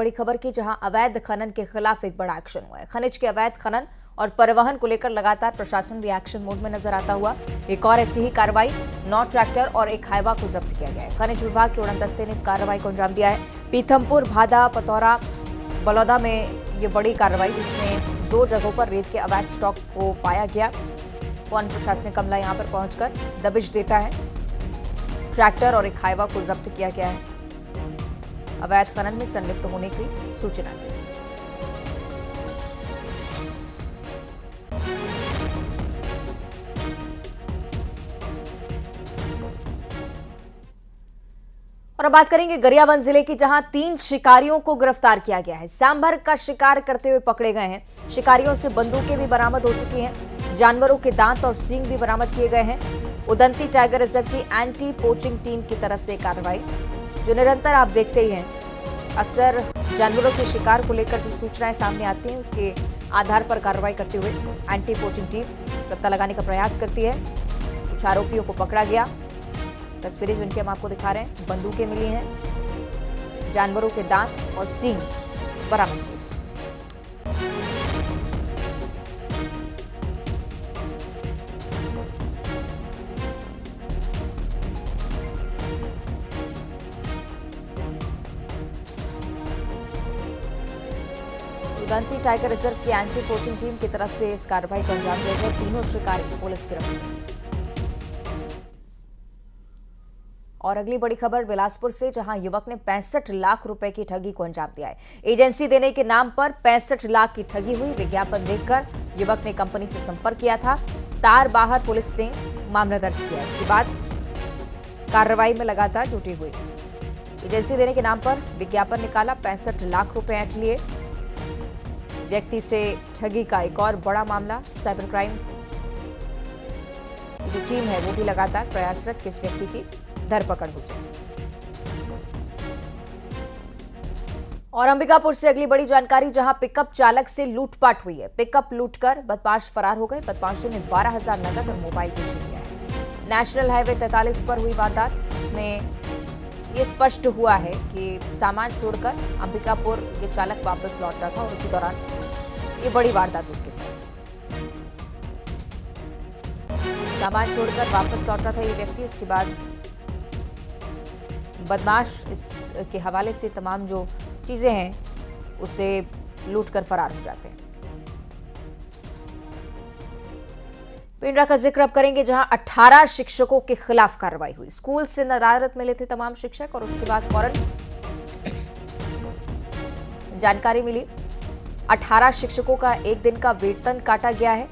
बड़ी खबर की, जहां अवैध खनन के खिलाफ एक बड़ा एक्शन हुआ है। खनिज के अवैध खनन और परिवहन को लेकर लगातार प्रशासन भी एक्शन मोड में नजर आता हुआ। एक और ऐसी ही कार्रवाई 9 ट्रैक्टर और एक हाइवा को जब्त किया गया है। खनिज विभाग की उड़न दस्ते ने इस कार्रवाई को अंजाम दिया है। पीथमपुर, भादा, पतौरा, बलौदा में ये बड़ी कार्रवाई, जिसमें 2 जगहों पर रेत के अवैध स्टॉक को पाया गया। वन प्रशासनिक अमला यहां पर पहुंचकर दबिश देता है। ट्रैक्टर और एक हाइवा को जब्त किया गया है। अवैध खनन में संलिप्त होने की सूचना दी। और अब बात करेंगे गरियाबंद जिले की, जहां 3 शिकारियों को गिरफ्तार किया गया है। सांभर का शिकार करते हुए पकड़े गए हैं। शिकारियों से बंदूकें भी बरामद हो चुकी हैं। जानवरों के दांत और सींग भी बरामद किए गए हैं। उदंती टाइगर रिजर्व की एंटी पोचिंग टीम की तरफ से कार्रवाई, जो निरंतर आप देखते ही हैं। अक्सर जानवरों के शिकार को लेकर जो सूचनाएं सामने आती हैं, उसके आधार पर कार्रवाई करते हुए एंटी पोचिंग टीम पता लगाने का प्रयास करती है। कुछ आरोपियों को पकड़ा गया। तस्वीरें जिनकी हम आपको दिखा रहे हैं, बंदूकें मिली हैं, जानवरों के दांत और सींग बरामद किए। उदंती टाइगर रिजर्व की एंटी पोचिंग टीम की तरफ से इस कार्रवाई को अंजाम दिया गया। तीनों शिकारी पुलिस गिरफ्तार। और अगली बड़ी खबर बिलासपुर से, जहां युवक ने 65 लाख रुपए की ठगी को अंजाम दिया है। एजेंसी देने के नाम पर 65 लाख की ठगी हुई। विज्ञापन देखकर युवक ने कंपनी से संपर्क किया था। तारबाहर पुलिस ने मामला दर्ज किया। इसके बाद कार्रवाई में लगातार जुटी हुई। एजेंसी देने के नाम पर विज्ञापन निकाला, 65 लाख रुपए ऐंठ लिए। व्यक्ति से ठगी का एक और बड़ा मामला। साइबर क्राइम की जो टीम है वो भी लगातार प्रयासरत कि इस व्यक्ति की धरपकड़ हो सके। और अंबिकापुर से अगली बड़ी जानकारी, जहां पिकअप चालक से लूटपाट हुई है। पिकअप लूटकर बदमाश फरार हो गए। बदमाशों ने 12,000 नकद और मोबाइल भी छीन लिया है। नेशनल हाईवे 43 पर हुई वारदात, जिसमें ये स्पष्ट हुआ है कि सामान छोड़कर अंबिकापुर ये चालक वापस लौट रहा था और उसी दौरान ये बड़ी वारदात उसके साथ। सामान छोड़कर वापस लौट रहा था ये व्यक्ति। उसके बाद बदमाश इसके हवाले से तमाम जो चीजें हैं उसे लूटकर फरार हो जाते हैं। पिंडरा का जिक्र अब करेंगे, जहां 18 शिक्षकों के खिलाफ कार्रवाई हुई। स्कूल से नदारत मिले थे तमाम शिक्षक और उसके बाद फौरन जानकारी मिली 18 शिक्षकों का एक दिन का वेतन काटा गया है।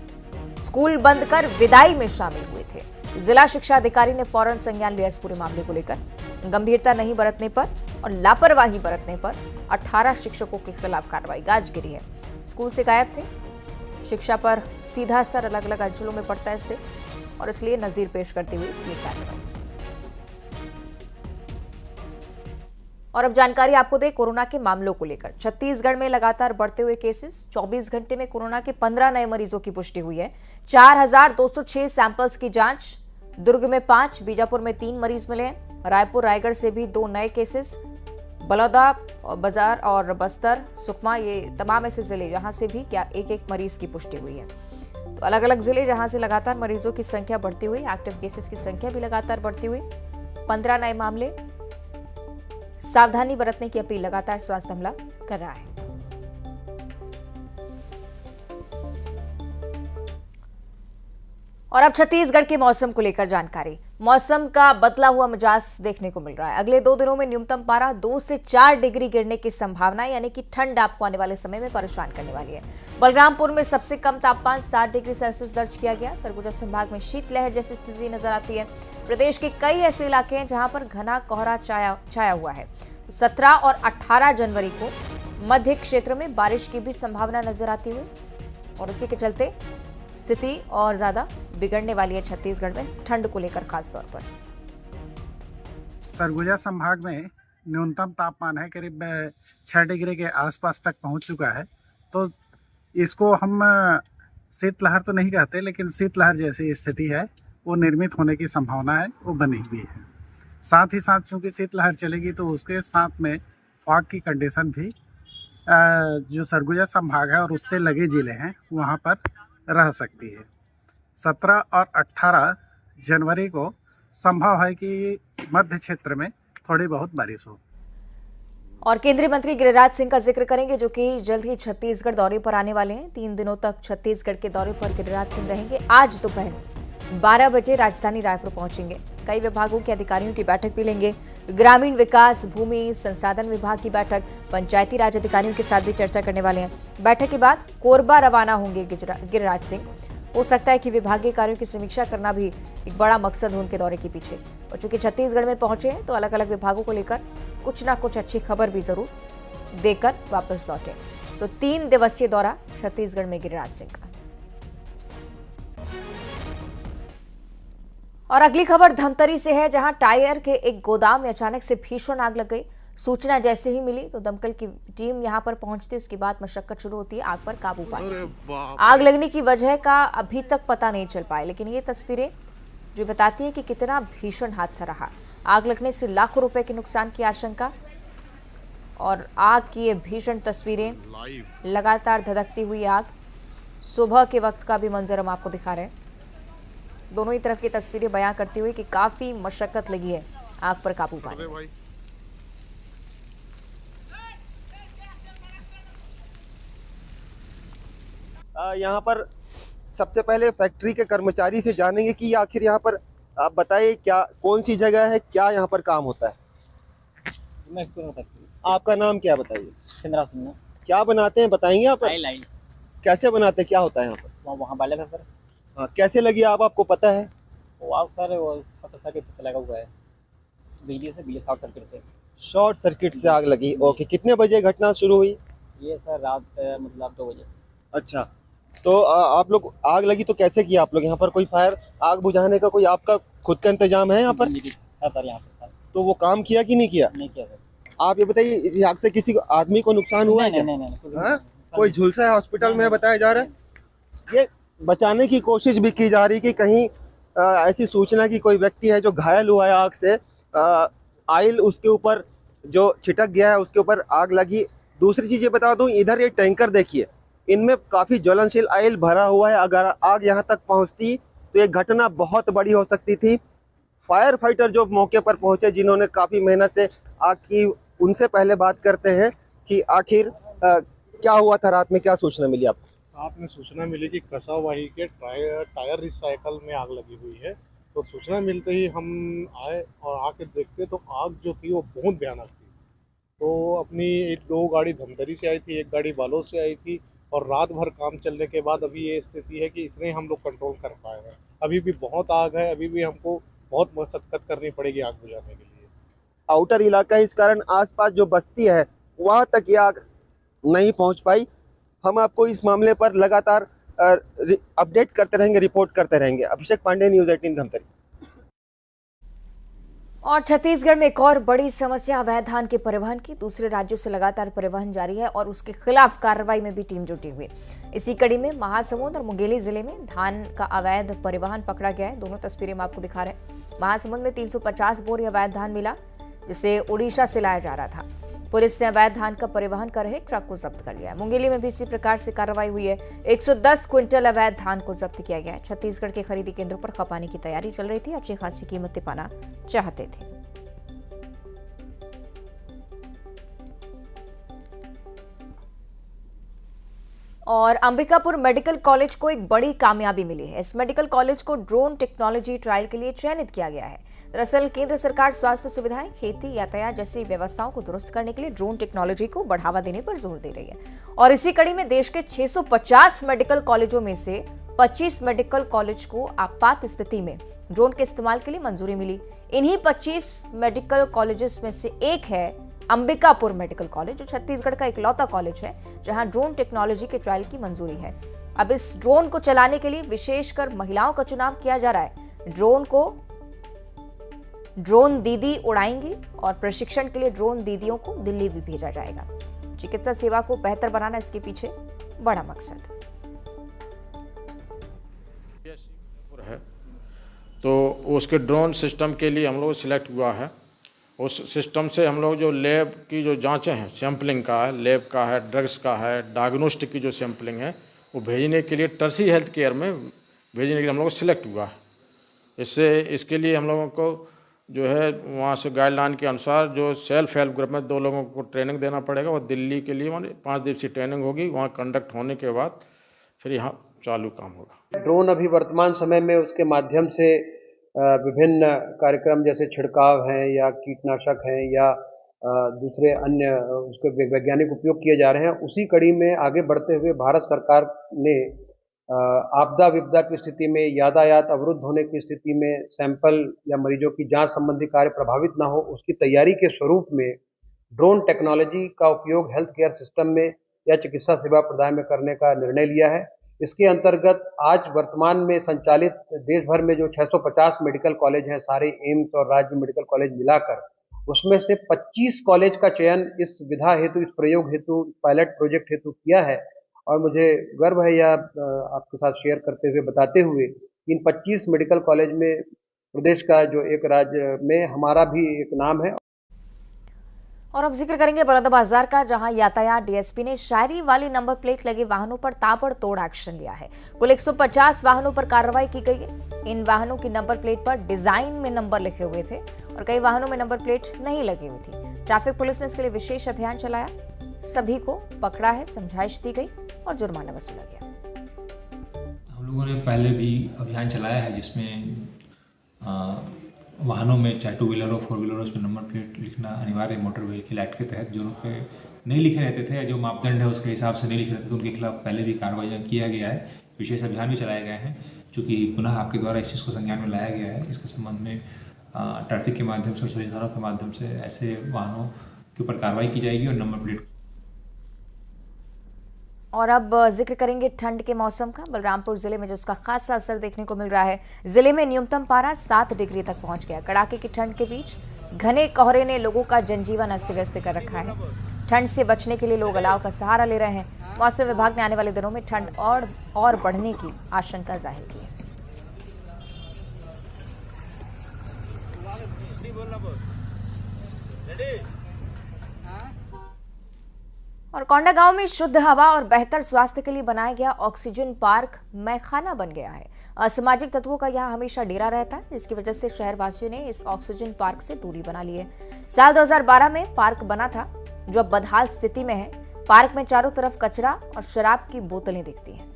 स्कूल बंद कर विदाई में शामिल हुए थे। जिला शिक्षा अधिकारी ने फौरन संज्ञान लिया इस पूरे मामले को लेकर। गंभीरता नहीं बरतने पर और लापरवाही बरतने पर 18 शिक्षकों के खिलाफ कार्रवाई गाज गिरी है। स्कूल से गायब थे। शिक्षा पर सीधा असर अलग अलग अंचलों में पड़ता है इससे, और इसलिए नजीर पेश करते हुए ये कार्रवाई। और अब जानकारी आपको दे कोरोना के मामलों को लेकर। छत्तीसगढ़ में लगातार बढ़ते हुए केसेस। 24 घंटे में कोरोना के 15 नए मरीजों की पुष्टि हुई है। 4,206 सैंपल्स की जांच। दुर्ग में 5, बीजापुर में 3 मरीज मिले हैं। रायपुर, रायगढ़ से भी 2 नए केसेस। बलौदा, बाजार और बस्तर, सुकमा, ये तमाम ऐसे जिले जहां से भी क्या एक मरीज की पुष्टि हुई है। तो अलग अलग जिले जहां से लगातार मरीजों की संख्या बढ़ती हुई, एक्टिव केसेस की संख्या भी लगातार बढ़ती हुई। 15 नए मामले। सावधानी बरतने की अपील लगातार स्वास्थ्य अमला कर रहा है। और अब छत्तीसगढ़ के मौसम को लेकर जानकारी। मौसम का बदला हुआ मिजाज देखने को मिल रहा है। अगले 2 दिनों में न्यूनतम पारा 2 से 4 डिग्री गिरने की संभावना, यानी कि ठंड आपको आने वाले समय में परेशान करने वाली है। बलरामपुर में सबसे कम तापमान 7 डिग्री सेल्सियस दर्ज किया गया। सरगुजा संभाग में शीतलहर जैसी स्थिति नजर आती है। प्रदेश के कई ऐसे इलाके हैं जहां पर घना कोहरा छाया हुआ है। 17 और 18 जनवरी को मध्य क्षेत्र में बारिश की भी संभावना नजर आती हुई, और इसी के चलते स्थिति और ज्यादा बिगड़ने वाली है छत्तीसगढ़ में ठंड को लेकर खास तौर पर। सरगुजा संभाग में न्यूनतम तापमान है करीब 6 डिग्री के आसपास तक पहुंच चुका है। तो इसको हम शीतलहर तो नहीं कहते, लेकिन शीतलहर जैसी स्थिति है वो निर्मित होने की संभावना है, वो बनी हुई है। साथ ही साथ चूंकि शीतलहर चलेगी तो उसके साथ में फॉग की कंडीशन भी जो सरगुजा संभाग है और उससे लगे जिले हैं वहाँ पर रह सकती है। 17 और 18 जनवरी को संभव है कि मध्य क्षेत्र में थोड़ी बहुत बारिश हो। और केंद्रीय मंत्री गिरिराज सिंह का जिक्र करेंगे, जो कि जल्द ही छत्तीसगढ़ दौरे पर आने वाले हैं। 3 दिनों तक छत्तीसगढ़ के दौरे पर गिरिराज सिंह रहेंगे। आज दोपहर 12 बजे राजधानी रायपुर पहुंचेंगे। कई विभागों के अधिकारियों की बैठक भी लेंगे। ग्रामीण विकास, भूमि संसाधन विभाग की बैठक, पंचायती राज अधिकारियों के साथ भी चर्चा करने वाले हैं। बैठक के बाद कोरबा रवाना होंगे गिरिराज सिंह। हो सकता है कि विभागीय कार्यों की समीक्षा करना भी एक बड़ा मकसद हो उनके दौरे के पीछे। और चूंकि छत्तीसगढ़ में पहुंचे हैं तो अलग अलग विभागों को लेकर कुछ ना कुछ अच्छी खबर भी जरूर देकर वापस लौटे। तो 3 दिवसीय दौरा छत्तीसगढ़ में गिरिराज सिंह का। और अगली खबर धमतरी से है, जहां टायर के एक गोदाम में अचानक से भीषण आग लग गई। सूचना जैसे ही मिली तो दमकल की टीम यहां पर पहुंचती, उसके बाद मशक्कत शुरू होती है आग पर काबू पाने की। आग लगने की वजह का अभी तक पता नहीं चल पाया, लेकिन ये तस्वीरें जो बताती है कि कितना भीषण हादसा रहा। आग लगने से लाखों रुपए के नुकसान की आशंका और आग की ये भीषण तस्वीरें, लगातार धधकती हुई आग। सुबह के वक्त का भी मंजर हम आपको दिखा रहे हैं। दोनों ही तरफ की तस्वीरें बयां करती हुई कि काफी मशक्कत लगी है आग पर काबू पाने में। यहाँ पर सबसे पहले फैक्ट्री के कर्मचारी से जानेंगे कि आखिर यहाँ पर आप बताइए क्या कौन सी जगह है, क्या यहाँ पर काम होता है। मैं क्यों नहीं सकती? आपका नाम क्या बताइए? चंद्रा सिंह। क्या बनाते हैं बताएंगे आप? लाइल कैसे बनाते हैं, क्या होता है यहाँ पर? वहाँ बाले था सर। हाँ, कैसे लगी आग आपको पता है? वो आग सर वो सर्किट से लगा हुआ है, बिजली शॉर्ट सर्किट से। शॉर्ट सर्किट से आग लगी। ओके, कितने बजे घटना शुरू हुई? ये सर रात मतलब 2 बजे। अच्छा, तो आप लोग आग लगी तो कैसे किया आप लोग? यहाँ पर कोई फायर आग बुझाने का कोई आपका खुद का इंतजाम है यहाँ पर? सर यहाँ पर तो वो काम किया कि नहीं किया? नहीं किया सर। आप ये बताइए, इस आग से किसी को आदमी को नुकसान हुआ है क्या? नहीं। कोई झुलसा है हॉस्पिटल में बताया जा रहा है। ये बचाने की कोशिश भी की जा रही कि कहीं ऐसी सूचना की कोई व्यक्ति है जो घायल हुआ है आग से, आयल उसके ऊपर जो छिटक गया है उसके ऊपर आग लगी। दूसरी चीज़ ये बता दूं, इधर ये टैंकर देखिए, इनमें काफ़ी ज्वलनशील आयल भरा हुआ है। अगर आग यहाँ तक पहुँचती तो ये घटना बहुत बड़ी हो सकती थी। फायर फाइटर जो मौके पर पहुँचे, जिन्होंने काफ़ी मेहनत से आग की, उनसे पहले बात करते हैं कि आखिर क्या हुआ था रात में, क्या सूचना मिली आपको? आपने सूचना मिली कि कसावाही के टायर रिसाइकल में आग लगी हुई है। तो सूचना मिलते ही हम आए और आके देखते तो आग जो थी वो बहुत भयानक थी। तो अपनी 2 गाड़ी धमतरी से आई थी, 1 गाड़ी बालोद से आई थी, और रात भर काम चलने के बाद अभी ये स्थिति है कि इतने हम लोग कंट्रोल कर पाए हैं। अभी भी बहुत आग है, अभी भी हमको बहुत मशक्कत करनी पड़ेगी आग बुझाने के लिए। आउटर इलाका है, इस कारण आसपास जो बस्ती है वहाँ तक ये आग नहीं पहुँच पाई। हम आपको इस मामले पर लगातार अपडेट करते रहेंगे, रिपोर्ट करते रहेंगे। अभिषेक पांडे, न्यूज़ 18 धमतरी। और छत्तीसगढ़ में एक और बड़ी समस्या अवैध धान के परिवहन की। दूसरे राज्यों से लगातार परिवहन जारी है और उसके खिलाफ कार्रवाई में भी टीम जुटी हुई। इसी कड़ी में महासमुंद और मुंगेली जिले में धान का अवैध परिवहन पकड़ा गया है। दोनों तस्वीरें हम आपको दिखा रहे हैं। महासमुंद में 350 बोरी अवैध धान मिला, जिसे उड़ीसा से लाया जा रहा था। पुलिस ने अवैध धान का परिवहन कर रहे ट्रक को जब्त कर लिया है। मुंगेली में भी इसी प्रकार से कार्रवाई हुई है। 110 क्विंटल अवैध धान को जब्त किया गया है। छत्तीसगढ़ के खरीदी केंद्रों पर खपाने की तैयारी चल रही थी। अच्छी खासी कीमतें पाना चाहते थे। और अंबिकापुर मेडिकल कॉलेज को एक बड़ी कामयाबी मिली है। इस मेडिकल कॉलेज को ड्रोन टेक्नोलॉजी ट्रायल के लिए चयनित किया गया है। दरअसल केंद्र सरकार स्वास्थ्य सुविधाएं, खेती, यातायात जैसी व्यवस्थाओं को दुरुस्त करने के लिए ड्रोन टेक्नोलॉजी को बढ़ावा देने पर जोर दे रही है। और इसी कड़ी में देश के 650 मेडिकल कॉलेजों में से 25 मेडिकल कॉलेज को आपात स्थिति में ड्रोन के इस्तेमाल के लिए मंजूरी मिली। इन्हीं 25 मेडिकल कॉलेजेस में से एक है अंबिकापुर मेडिकल कॉलेज, जो छत्तीसगढ़ का इकलौता कॉलेज है जहां ड्रोन टेक्नोलॉजी के ट्रायल की मंजूरी है। अब इस ड्रोन को चलाने के लिए विशेषकर महिलाओं का चुनाव किया जा रहा है। ड्रोन दीदी उड़ाएंगी और प्रशिक्षण के लिए ड्रोन दीदियों को दिल्ली भी भेजा जाएगा। चिकित्सा सेवा को बेहतर बनाना इसके पीछे बड़ा मकसद है। तो उसके ड्रोन सिस्टम के लिए हम लोग सिलेक्ट हुआ है उस सिस्टम से हम लोग जो लैब की जो जांचें हैं, सैम्पलिंग का है, लैब का है, ड्रग्स का है, डायग्नोस्टिक की जो सैम्पलिंग है, वो भेजने के लिए टर्सी हेल्थ केयर में भेजने के लिए हम लोग को सिलेक्ट हुआ है। इसके लिए हम लोगों को जो है वहाँ से गाइडलाइन के अनुसार जो सेल्फ हेल्प ग्रुप में 2 लोगों को ट्रेनिंग देना पड़ेगा। वो दिल्ली के लिए 5 दिवसीय ट्रेनिंग होगी, वहाँ कंडक्ट होने के बाद फिर यहाँ चालू काम होगा। ड्रोन अभी वर्तमान समय में उसके माध्यम से विभिन्न कार्यक्रम जैसे छिड़काव हैं या कीटनाशक हैं या दूसरे अन्य उसके वैज्ञानिक उपयोग किए जा रहे हैं। उसी कड़ी में आगे बढ़ते हुए भारत सरकार ने आपदा विपदा की स्थिति में, यातायात अवरुद्ध होने की स्थिति में सैंपल या मरीजों की जांच संबंधी कार्य प्रभावित ना हो, उसकी तैयारी के स्वरूप में ड्रोन टेक्नोलॉजी का उपयोग हेल्थ केयर सिस्टम में या चिकित्सा सेवा प्रदान में करने का निर्णय लिया है। इसके अंतर्गत आज वर्तमान में संचालित देश भर में जो 650 मेडिकल कॉलेज हैं, सारे एम्स और राज्य मेडिकल कॉलेज मिलाकर, उसमें से 25 कॉलेज का चयन इस विधा हेतु, इस प्रयोग हेतु, पायलट प्रोजेक्ट हेतु किया है। और मुझे गर्व है यह आपके साथ शेयर करते हुए, बताते हुए कि इन 25 मेडिकल कॉलेज में प्रदेश का जो एक राज्य में हमारा भी एक नाम है। और अब जिक्र करेंगे बलौदाबाजार का, जहां यातायात डीएसपी ने शायरी वाली नंबर प्लेट लगे वाहनों पर ताबड़तोड़ एक्शन लिया है। कुल 150 वाहनों पर कार्रवाई की गई है। इन वाहनों की नंबर प्लेट पर डिजाइन में नंबर लिखे हुए थे और कई वाहनों में नंबर प्लेट नहीं लगी हुई थी। ट्रैफिक पुलिस ने इसके लिए विशेष अभियान चलाया, सभी को पकड़ा है, समझाइश दी गई और जुर्माना वसूला गया। हम लोगों ने पहले भी अभियान चलाया है जिसमें वाहनों में, चाहे 2 व्हीलर हो 4 व्हीलर हो, उसमें नंबर प्लेट लिखना अनिवार्य है। मोटर व्हीकल एक्ट के तहत जो लोग नहीं लिखे रहते थे या जो मापदंड है उसके हिसाब से नहीं लिखे रहते थे, उनके खिलाफ पहले भी कार्रवाई किया गया है। विशेष अभियान भी चलाए गए हैं, चूँकि पुनः आपके द्वारा इस चीज़ को संज्ञान में लाया गया है। इसके संबंध में ट्रैफिक के माध्यम से और सभी धाराओं के माध्यम से ऐसे वाहनों के ऊपर कार्रवाई की जाएगी और नंबर प्लेट। और अब जिक्र करेंगे ठंड के मौसम का। बलरामपुर जिले में जो उसका खासा असर देखने को मिल रहा है। जिले में न्यूनतम पारा 7 डिग्री तक पहुंच गया। कड़ाके की ठंड के बीच घने कोहरे ने लोगों का जनजीवन अस्त व्यस्त कर रखा है। ठंड से बचने के लिए लोग अलाव का सहारा ले रहे हैं। मौसम विभाग ने आने वाले दिनों में ठंड और बढ़ने की आशंका जाहिर की है। और कोंडा गांव में शुद्ध हवा और बेहतर स्वास्थ्य के लिए बनाया गया ऑक्सीजन पार्क मैखाना बन गया है। असामाजिक तत्वों का यहां हमेशा डेरा रहता है, जिसकी वजह से शहरवासियों ने इस ऑक्सीजन पार्क से दूरी बना ली है। साल 2012 में पार्क बना था, जो अब बदहाल स्थिति में है। पार्क में चारों तरफ कचरा और शराब की बोतलें दिखती हैं।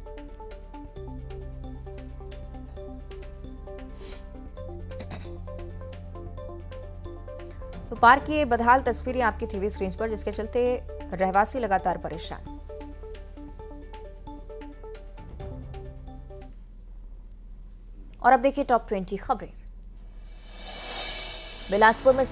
तो पार्क की बदहाल तस्वीरें आपकी टीवी स्क्रीन पर, जिसके चलते रहवासी लगातार परेशान। और अब देखिए टॉप 20 खबरें। बिलासपुर में